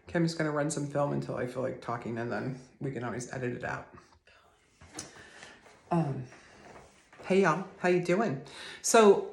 Okay, I'm just gonna run some film until I feel like talking, and then we can always edit it out. Hey y'all, how you doing? So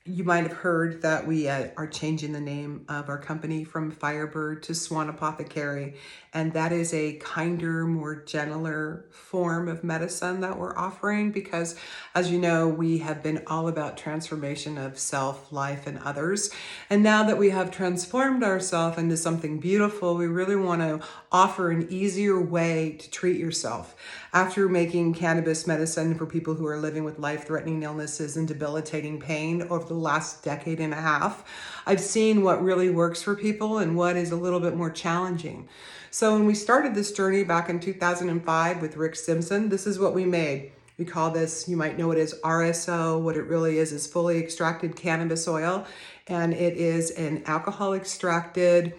you might have heard that we are changing the name of our company from Firebird to Swan Apothecary, and that is a kinder, more gentler form of medicine that we're offering because, as you know, we have been all about transformation of self, life, and others. And now that we have transformed ourselves into something beautiful, we really want to offer an easier way to treat yourself. After making cannabis medicine for people who are living with life-threatening illnesses and debilitating pain over the last decade and a half, I've seen what really works for people and what is a little bit more challenging. So when we started this journey back in 2005 with Rick Simpson, this is what we made. We call this, you might know it as RSO. What it really is fully extracted cannabis oil, and it is an alcohol extracted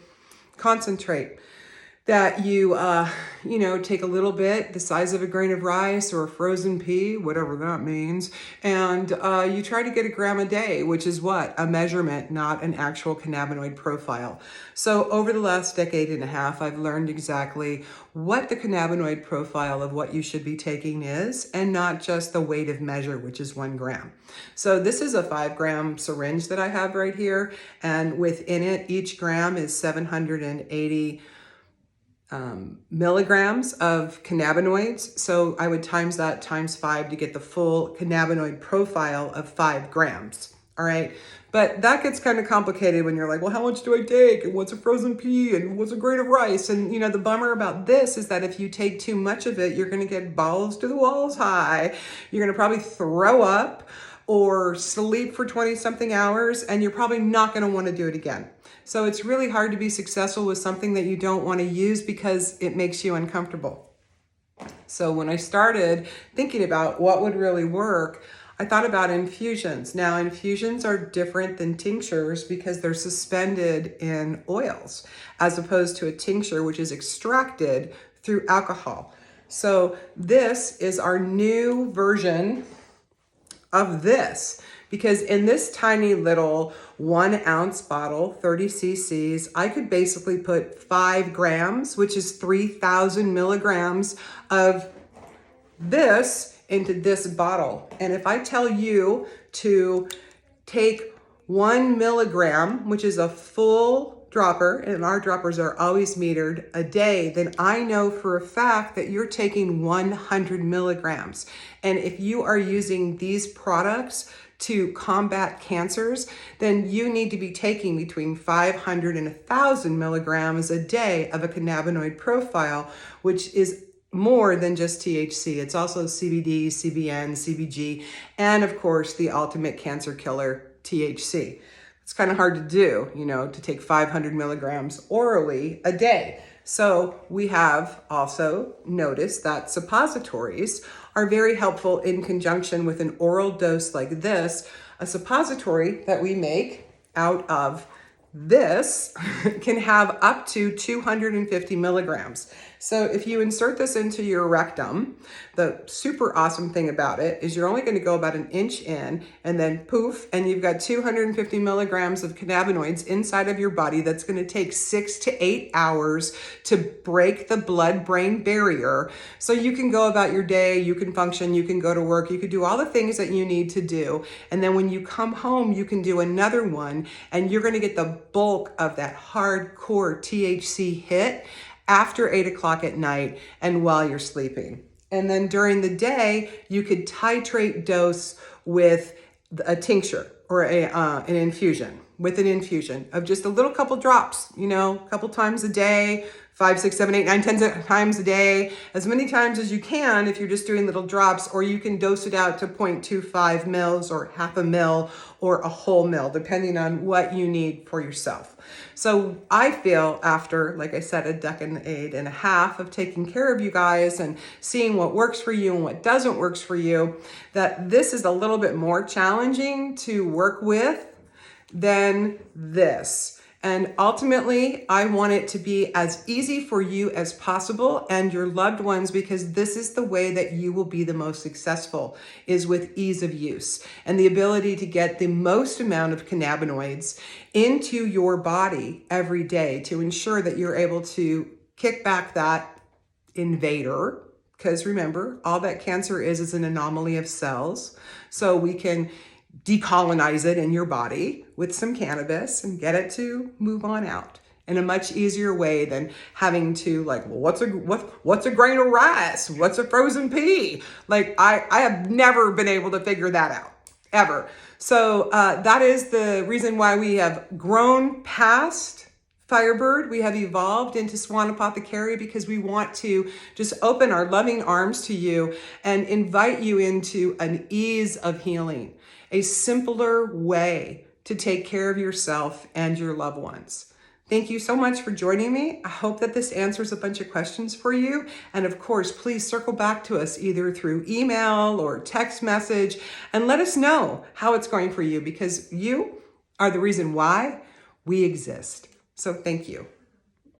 concentrate that you take a little bit, the size of a grain of rice or a frozen pea, whatever that means, and you try to get a gram a day, which is what? A measurement, not an actual cannabinoid profile. So over the last decade and a half, I've learned exactly what the cannabinoid profile of what you should be taking is, and not just the weight of measure, which is 1 gram. So this is a 5-gram syringe that I have right here, and within it, each gram is 780 milligrams of cannabinoids. So I would times that times 5 to get the full cannabinoid profile of 5 grams. All right. But that gets kind of complicated when you're like, well, how much do I take? And what's a frozen pea? And what's a grain of rice? And the bummer about this is that if you take too much of it, you're going to get balls to the walls high. You're going to probably throw up or sleep for 20 something hours, and you're probably not going to want to do it again. So it's really hard to be successful with something that you don't want to use because it makes you uncomfortable. So when I started thinking about what would really work, I thought about infusions. Now, infusions are different than tinctures because they're suspended in oils, as opposed to a tincture, which is extracted through alcohol. So this is our new version of this, because in this tiny little 1 ounce bottle, 30 cc's, I could basically put 5 grams, which is 3,000 milligrams of this into this bottle. And if I tell you to take 1 milligram, which is a full dropper, and our droppers are always metered, a day, then I know for a fact that you're taking 100 milligrams. And if you are using these products to combat cancers, then you need to be taking between 500 and 1,000 milligrams a day of a cannabinoid profile, which is more than just THC. It's also CBD, CBN, CBG, and of course the ultimate cancer killer, THC. It's kind of hard to do, to take 500 milligrams orally a day. So we have also noticed that suppositories are very helpful in conjunction with an oral dose like this. A suppository that we make out of this can have up to 250 milligrams. So if you insert this into your rectum, the super awesome thing about it is you're only going to go about 1 inch in, and then poof, and you've got 250 milligrams of cannabinoids inside of your body that's going to take 6 to 8 hours to break the blood-brain barrier. So you can go about your day, you can function, you can go to work, you can do all the things that you need to do. And then when you come home, you can do another one, and you're going to get the bulk of that hardcore THC hit after 8 o'clock at night and while you're sleeping. And then during the day, you could titrate dose with a tincture or an infusion, with an infusion of just a little couple drops, a couple times a day, 5, 6, 7, 8, 9, 10 times a day, as many times as you can if you're just doing little drops, or you can dose it out to 0.25 mils or half a mil or a whole mil, depending on what you need for yourself. So I feel after, like I said, a decade and a half of taking care of you guys and seeing what works for you and what doesn't work for you, that this is a little bit more challenging to work with than this. And ultimately, I want it to be as easy for you as possible and your loved ones, because this is the way that you will be the most successful, is with ease of use and the ability to get the most amount of cannabinoids into your body every day to ensure that you're able to kick back that invader. Because remember, all that cancer is an anomaly of cells. So we can decolonize it in your body with some cannabis and get it to move on out in a much easier way than having to like, well, what's a grain of rice? What's a frozen pea? Like I have never been able to figure that out ever. So that is the reason why we have grown past Firebird. We have evolved into Swan Apothecary, because we want to just open our loving arms to you and invite you into an ease of healing, a simpler way to take care of yourself and your loved ones. Thank you so much for joining me. I hope that this answers a bunch of questions for you. And of course, please circle back to us either through email or text message and let us know how it's going for you, because you are the reason why we exist. So thank you.